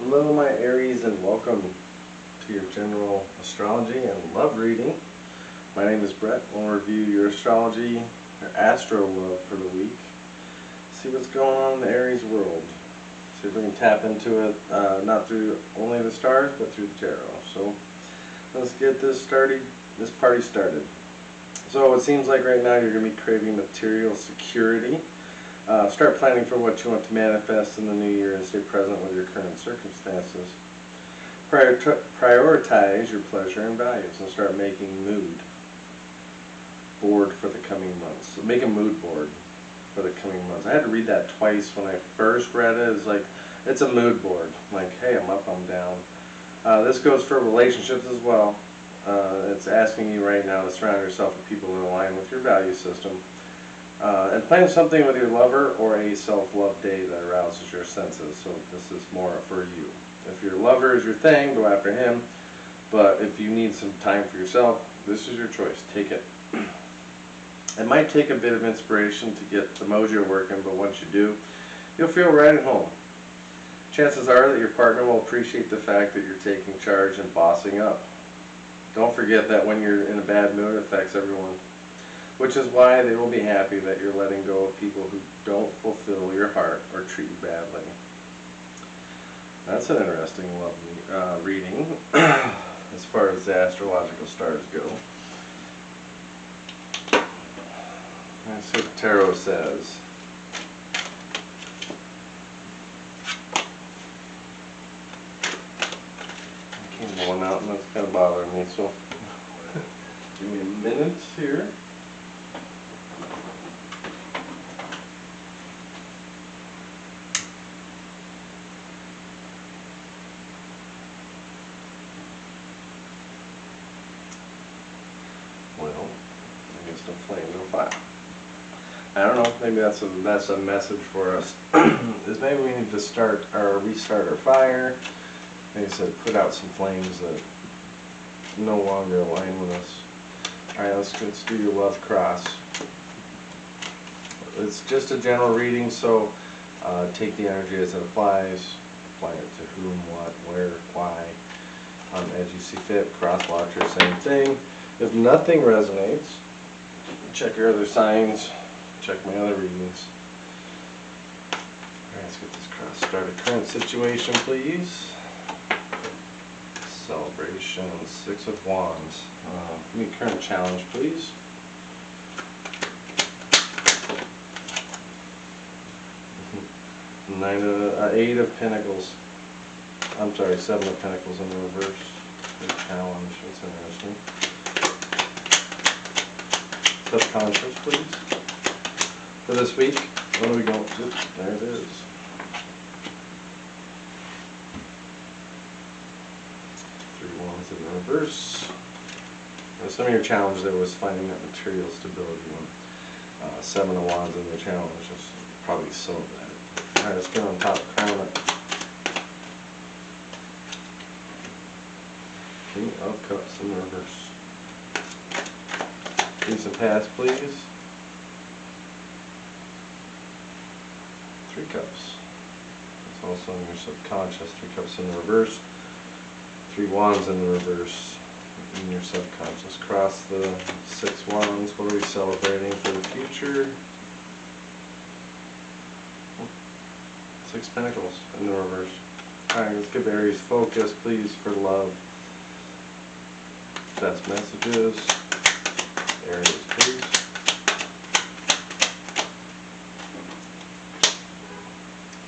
Hello my Aries, and welcome to your general astrology and love reading. My name is Brett. We'll review your astrology, your astro love for the week. See what's going on in the Aries world. See if we can tap into it, not through only the stars, but through the tarot. So let's get this party started. So it seems like right now you're going to be craving material security. Start planning for what you want to manifest in the new year and stay present with your current circumstances. Prioritize your pleasure and values and start making mood board for the coming months. So make a mood board for the coming months. I had to read that twice when I first read it. It's like, it's a mood board. Like, hey, I'm up, I'm down. This goes for relationships as well. It's asking you right now to surround yourself with people that align with your value system. And plan something with your lover or a self-love day that arouses your senses. So this is more for you. If your lover is your thing, go after him. But if you need some time for yourself, this is your choice. Take it. It might take a bit of inspiration to get the mojo working, but once you do, you'll feel right at home. Chances are that your partner will appreciate the fact that you're taking charge and bossing up. Don't forget that when you're in a bad mood, it affects everyone. Which is why they will be happy that you're letting go of people who don't fulfill your heart or treat you badly. That's an interesting love reading as far as the astrological stars go. Let's see what the tarot says. I came going out and that's kind of bothering me, so give me a minute here. Well, I guess no flame, no fire. I don't know, maybe that's a message for us. Is maybe we need to restart our fire. Like I said, put out some flames that no longer align with us. Alright, let's do your love cross. It's just a general reading, so take the energy as it applies. Apply it to whom, what, where, why, as you see fit. Cross watcher, same thing. If nothing resonates, check your other signs, check my other readings. Alright, let's get this cross started. Current situation, please. Celebration, Six of Wands. Give me current challenge, please. Eight of Pentacles. I'm sorry, Seven of Pentacles in the reverse. Good challenge, that's interesting. Subconscious, please. For this week, what are we going to? There it is. Three Wands in the reverse. Now, some of your challenge there was finding that material stability one. Seven of Wands in the challenge is probably some of that. Alright, let's get on top, crown it. King of Cups in the reverse. Ace of Pass, please. Three Cups. It's also in your subconscious. Three Cups in the reverse. Three Wands in the reverse. In your subconscious. Cross the Six Wands. What are we celebrating for the future? Six Pentacles in the reverse. Alright, let's give Aries focus, please, for love. Best messages. Aries, please.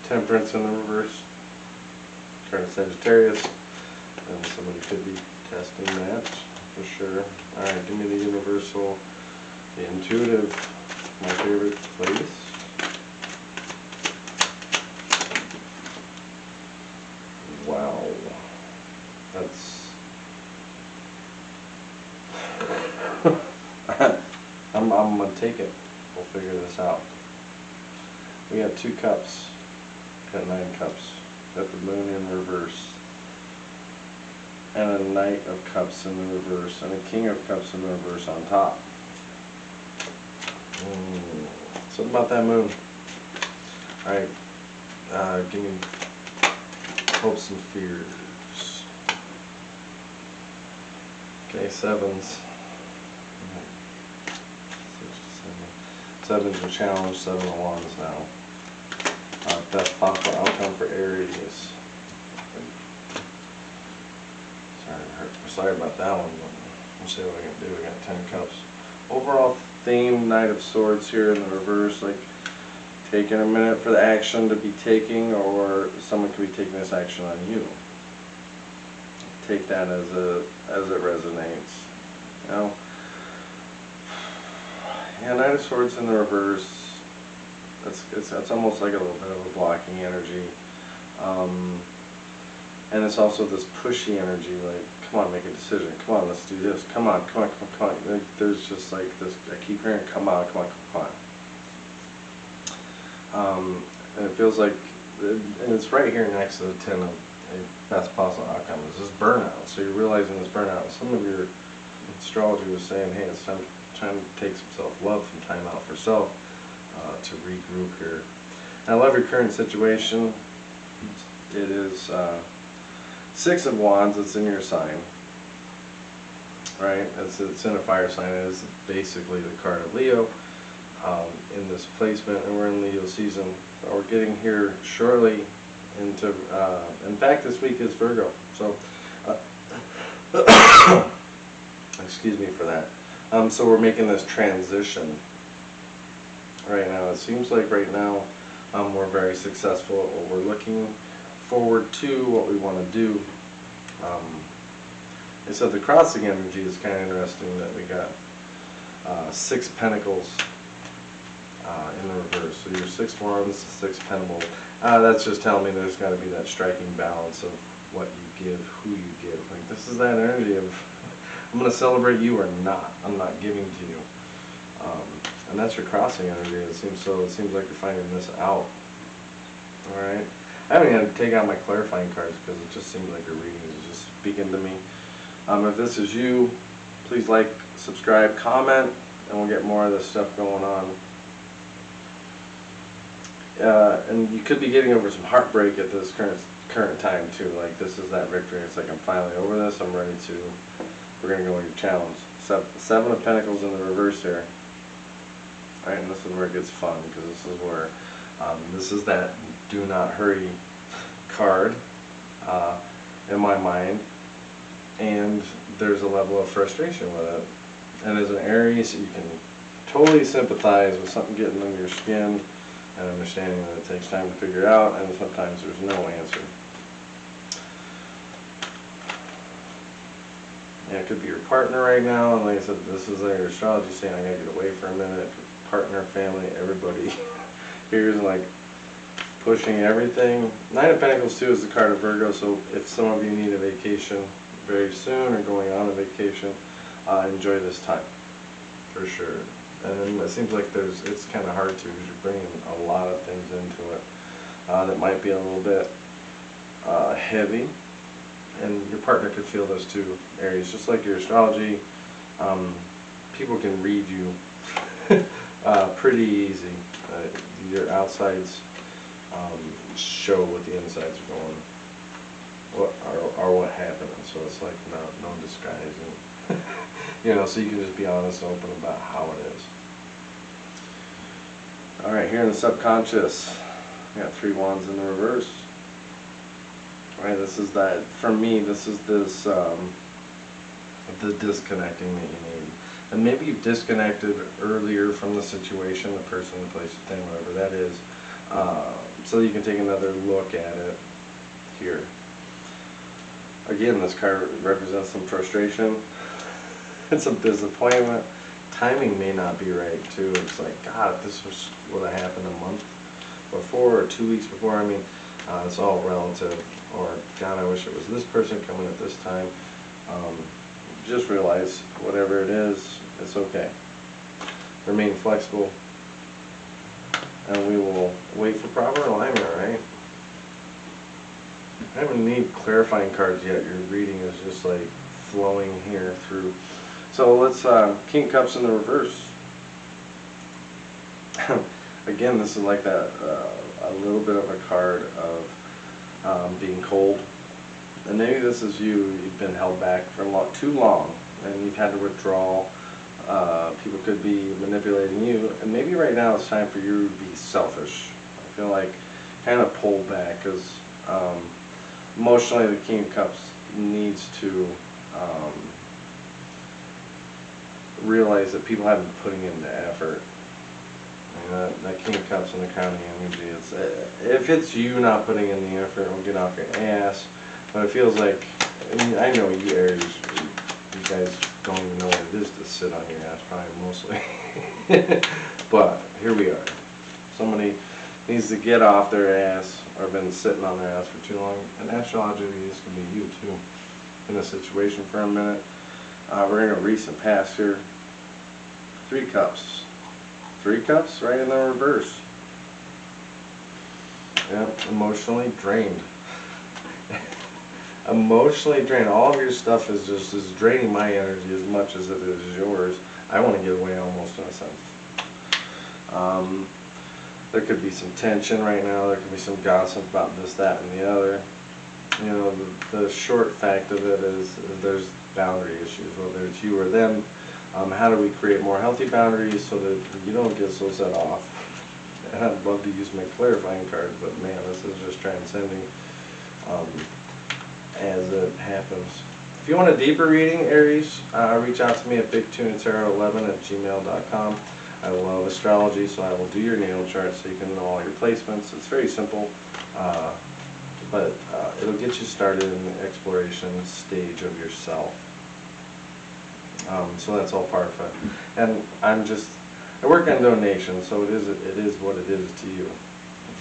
Temperance in the reverse. Current Sagittarius. And somebody could be testing that for sure. Alright, give me the universal, the intuitive, my favorite place. Wow. That's I'm going to take it. We'll figure this out. We have two cups. Got 9 cups. Got the Moon in reverse. And a Knight of Cups in the reverse. And a King of Cups in the reverse on top. Something about that Moon. Alright. Give me hopes and fears. Okay, sevens. 7's your challenge, 7 of Wands now. Best possible outcome for Aries. Sorry about that one, but we'll see what I can do. We got 10 cups. Overall theme, Knight of Swords here in the reverse, like taking a minute for the action to be taking, or someone could be taking this action on you. Take that as it resonates. You know? Yeah, Knight of Swords in the reverse. It's almost like a little bit of a blocking energy, and it's also this pushy energy. Like, come on, make a decision. Come on, let's do this. Come on, come on, come on. Like, there's just like this. I keep hearing, come on, come on, come on. And it feels like, and it's right here next to the 10 of a best possible outcome. Is this burnout? So you're realizing this burnout. Some of your astrology was saying, hey, it's time to take some self-love, some time out for self, to regroup here. And I love your current situation. It is 6 of Wands. It's in your sign, right? It's in a fire sign. It is basically the card of Leo in this placement, and we're in Leo season. So we're getting here shortly into. In fact, this week is Virgo. So, excuse me for that. So we're making this transition right now. It seems like right now we're very successful at what we're looking forward to, what we want to do. And so the crossing energy is kind of interesting that we got 6 Pentacles in the reverse. So your 6 Wands, 6 Pentacles. That's just telling me there's got to be that striking balance of what you give, who you give. Like, this is that energy of, I'm going to celebrate you or not. I'm not giving to you. And that's your crossing energy. It seems like you're finding this out. All right. I haven't had to take out my clarifying cards because it just seems like your reading is just speaking to me. If this is you, please like, subscribe, comment, and we'll get more of this stuff going on. And you could be getting over some heartbreak at this current time too. Like, this is that victory. It's like, I'm finally over this. I'm ready to. We're gonna go into your challenge. 7 of Pentacles in the reverse here. All right, and this is where it gets fun, because this is where this is that do not hurry card in my mind, and there's a level of frustration with it. And as an Aries, you can totally sympathize with something getting under your skin and understanding that it takes time to figure out, and sometimes there's no answer. Yeah, it could be your partner right now, and like I said, this is your astrology saying I gotta get away for a minute. Partner, family, everybody here's like pushing everything. 9 of Pentacles too is the card of Virgo, so if some of you need a vacation very soon or going on a vacation, enjoy this time for sure. And then it seems like it's kind of hard to, because you're bringing a lot of things into it that might be a little bit heavy. And your partner could feel this too, Aries. Just like your astrology, people can read you pretty easy. Your outsides show what the insides are going, what happened. So it's like no disguising. You know, so you can just be honest and open about how it is. All right, here in the subconscious, we got 3 Wands in the reverse. Right, this is that, for me, this is this, the disconnecting that you need. And maybe you've disconnected earlier from the situation, the person, the place, the thing, whatever that is, so you can take another look at it here. Again, this card represents some frustration and some disappointment. Timing may not be right, too. It's like, God, if this would have happened a month before or 2 weeks before, I mean, it's all relative. Or, God, I wish it was this person coming at this time. Just realize, whatever it is, it's okay. Remain flexible, and we will wait for proper alignment, right? I haven't need clarifying cards yet. Your reading is just like flowing here through. So let's, King of Cups in the reverse. Again, this is like that, a little bit of a card of being cold. And maybe this is you've been held back for too long, and you've had to withdraw. People could be manipulating you, and maybe right now it's time for you to be selfish. I feel like kind of pull back, because emotionally the King of Cups needs to realize that people have been putting in the effort. That King of Cups and the crowning energy, if it's you not putting in the effort, we'll get off your ass. But it feels like, I know you Aries, you guys don't even know what it is to sit on your ass, probably mostly. But here we are. Somebody needs to get off their ass, or been sitting on their ass for too long. And astrologically, this could be you too, in a situation for a minute. We're in a recent past here. 3 cups. 3 cups right in the reverse. Yep, emotionally drained. Emotionally drained. All of your stuff is draining my energy as much as it is yours. I want to get away almost, in a sense. There could be some tension right now. There could be some gossip about this, that, and the other. The short fact of it is there's boundary issues, whether it's you or them. How do we create more healthy boundaries so that you don't get so set off? And I'd love to use my clarifying cards, but man, this is just transcending as it happens. If you want a deeper reading, Aries, reach out to me at bigtunatarot11@gmail.com. I love astrology, so I will do your natal chart so you can know all your placements. It's very simple, but it'll get you started in the exploration stage of yourself. So that's all part of it. And I work on donations, so it is what it is to you.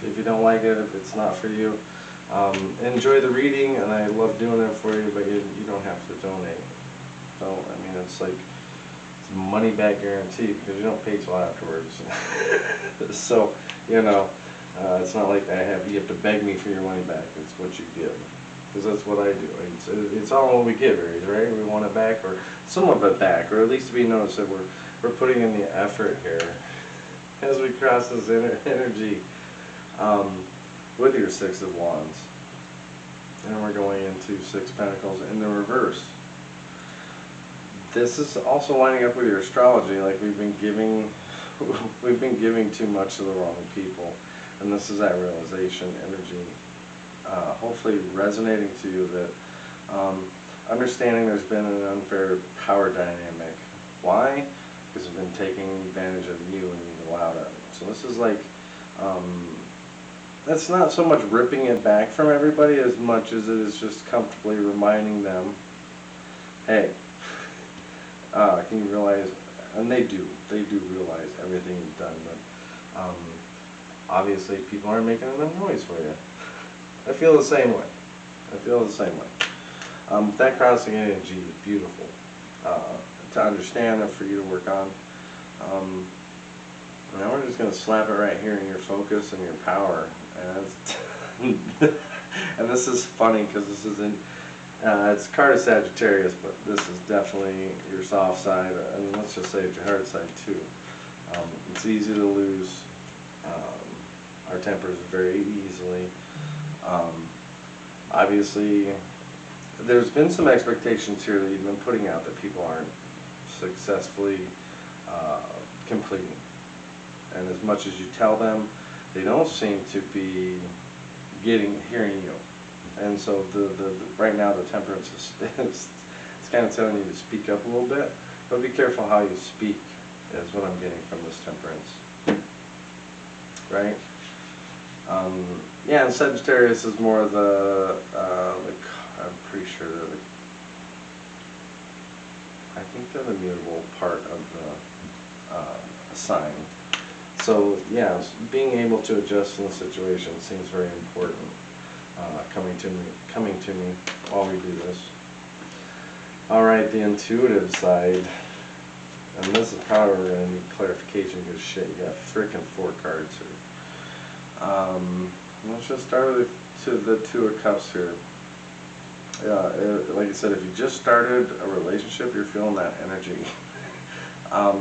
If you don't like it, if it's not for you, enjoy the reading, and I love doing it for you, but you don't have to donate. So, I mean, it's like, it's money back guarantee, because you don't pay till afterwards. So, it's not like you have to beg me for your money back. It's what you give. Because that's what I do. It's all what we give, Aries, right? We want it back, or some of it back, or at least we notice that we're putting in the effort here as we cross this energy with your 6 of Wands. And we're going into 6 Pentacles in the reverse. This is also lining up with your astrology, like we've been giving too much to the wrong people. And this is that realization energy. Hopefully resonating to you that understanding there's been an unfair power dynamic. Why? Because they've been taking advantage of you and you've allowed it. So this is like, that's not so much ripping it back from everybody as much as it is just comfortably reminding them, hey, can you realize, and they do realize everything you've done, but obviously people aren't making enough noise for you. I feel the same way. That crossing energy is beautiful to understand and for you to work on. Now we're just going to slap it right here in your focus and your power. And and this is funny because this is it's a card of Sagittarius, but this is definitely your soft side, and let's just say it's your hard side too. It's easy to lose our tempers very easily. Obviously, there's been some expectations here that you've been putting out that people aren't successfully completing. And as much as you tell them, they don't seem to be hearing you. And so right now the temperance is it's kind of telling you to speak up a little bit, but be careful how you speak, is what I'm getting from this temperance. Right? Yeah, and Sagittarius is more of I'm pretty sure I think they're the mutable part of the sign. So yeah, being able to adjust in the situation seems very important. Coming to me while we do this. All right, the intuitive side, and this is probably where we're gonna need clarification because shit, you got frickin' 4 cards here. Let's just start with the 2 of Cups here. Like I said, if you just started a relationship, you're feeling that energy.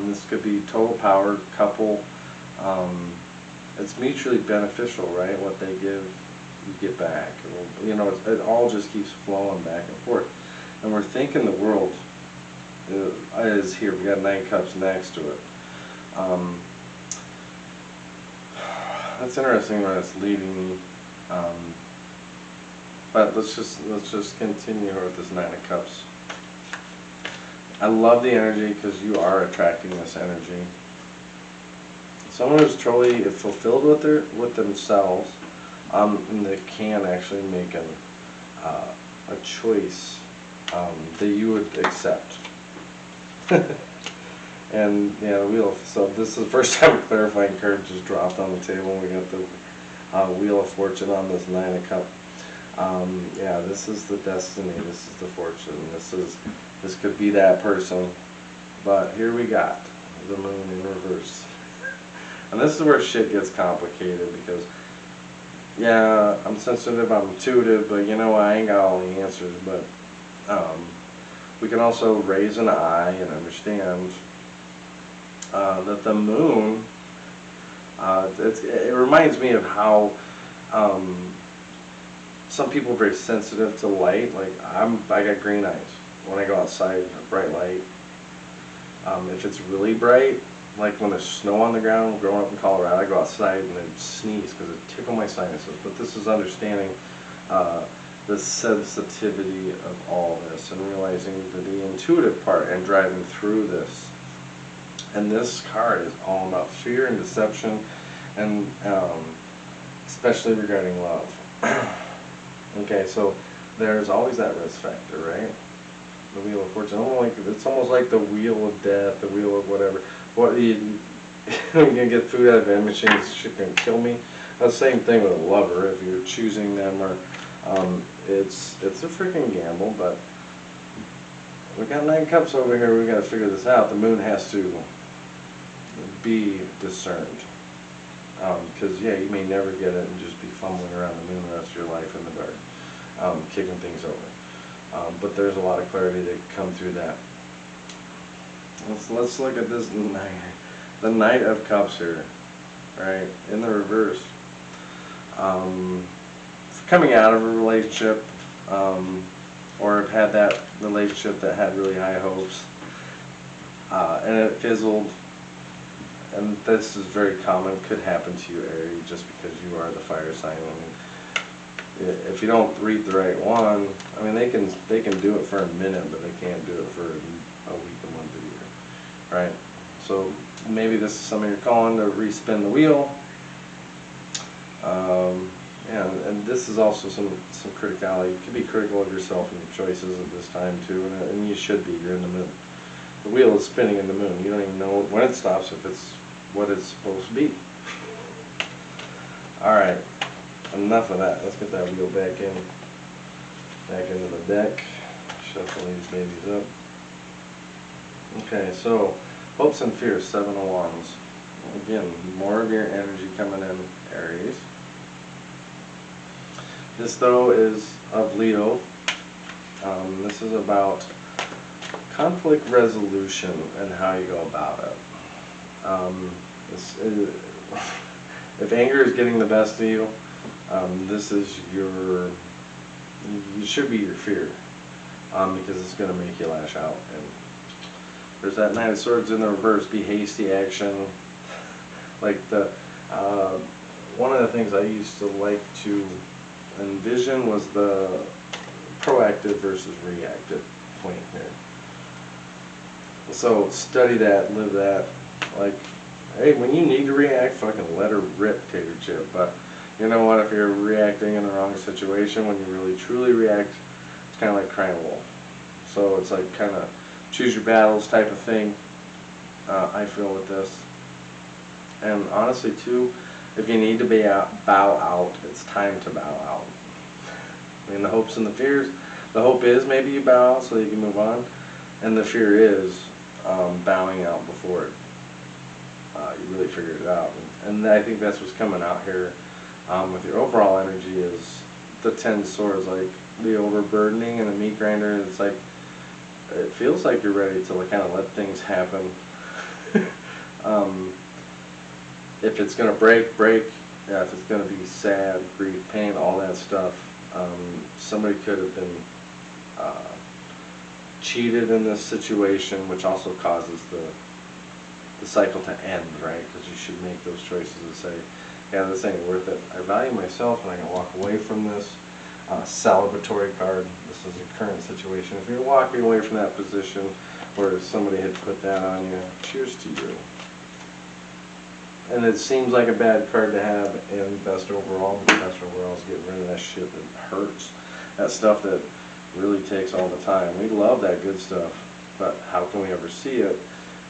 This could be total power couple. It's mutually beneficial, right? What they give you get back. You know, it all just keeps flowing back and forth. And we're thinking the world is here. We got 9 cups next to it. That's interesting where it's leading me. But let's just continue with this 9 of Cups. I love the energy because you are attracting this energy. Someone who's truly fulfilled with themselves, and they can actually make a choice that you would accept. And yeah, the wheel. So this is the first time a clarifying card just dropped on the table. And we got the Wheel of Fortune on this 9 of Cups. Yeah, this is the destiny. This is the fortune. This could be that person. But here we got the Moon in reverse. And this is where shit gets complicated because, yeah, I'm sensitive, I'm intuitive, but you know, I ain't got all the answers. But we can also raise an eye and understand that the Moon, it reminds me of how some people are very sensitive to light. Like I got green eyes when I go outside, bright light. If it's really bright, like when there's snow on the ground, growing up in Colorado, I go outside and I sneeze because it tickles my sinuses. But this is understanding the sensitivity of all this and realizing the intuitive part and driving through this. And this card is all about fear and deception, and especially regarding love. Okay, so there's always that risk factor, right? The Wheel of Fortune. It's almost like the Wheel of Death, the Wheel of whatever. What I'm gonna get food out of vending machines, shit can kill me. The same thing with a lover. If you're choosing them, or it's a freaking gamble. But we got 9 cups over here. We got to figure this out. The Moon has to be discerned, because yeah, you may never get it and just be fumbling around the Moon the rest of your life in the dark, kicking things over. But there's a lot of clarity that can come through that. Let's look at this the Knight of Cups here, right, in the reverse. Coming out of a relationship, or have had that relationship that had really high hopes, and it fizzled. And this is very common, could happen to you, Aries, just because you are the fire sign. I mean, if you don't read the right one, I mean, they can do it for a minute, but they can't do it for a week, a month, a year, right? So maybe this is something you're calling to respin the wheel. Yeah, and this is also some criticality. You can be critical of yourself and your choices at this time too, and you should be. You're in the Moon. The wheel is spinning in the Moon. You don't even know when it stops, if it's what it's supposed to be. All right, enough of that. Let's get that wheel back into the deck. Shuffle these babies up. Okay, so hopes and fears, 7 of Wands. Again, more of your energy coming in, Aries. This though is of Leo. This is about conflict resolution and how you go about it. If anger is getting the best of you, this is you should be your fear, because it's going to make you lash out. And there's that Knight of Swords in the reverse, be hasty action. Like one of the things I used to like to envision was the proactive versus reactive point here. So study that, live that. Like, hey, when you need to react, fucking let her rip, tater chip. But you know what? If you're reacting in the wrong situation, when you really truly react, it's kind of like crying wolf. So it's like kind of choose your battles type of thing. I feel with this. And honestly, too, if you need to bow out, it's time to bow out. I mean, the hopes and the fears. The hope is maybe you bow out so you can move on, and the fear is bowing out before you really figure it out. And I think that's what's coming out here with your overall energy is the 10 swords, like the overburdening and the meat grinder. It's like it feels like you're ready to kind of let things happen. If it's gonna break, Yeah, if it's going to be sad, grief, pain, all that stuff, somebody could have been cheated in this situation, which also causes the cycle to end, right? Because you should make those choices and say, yeah, this ain't worth it. I value myself and I can walk away from this. Celebratory card. This is your current situation. If you're walking away from that position where somebody had put that on you, cheers to you. And it seems like a bad card to have in best overall, but best overall is getting rid of that shit that hurts. That stuff that really takes all the time. We love that good stuff, but how can we ever see it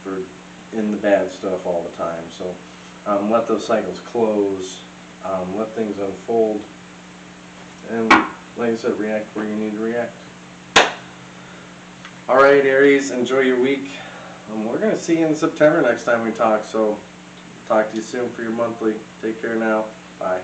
for in the bad stuff all the time? So let those cycles close, let things unfold, and like I said, react where you need to react. Alright, Aries, enjoy your week. We're going to see you in September next time we talk, so talk to you soon for your monthly. Take care now. Bye.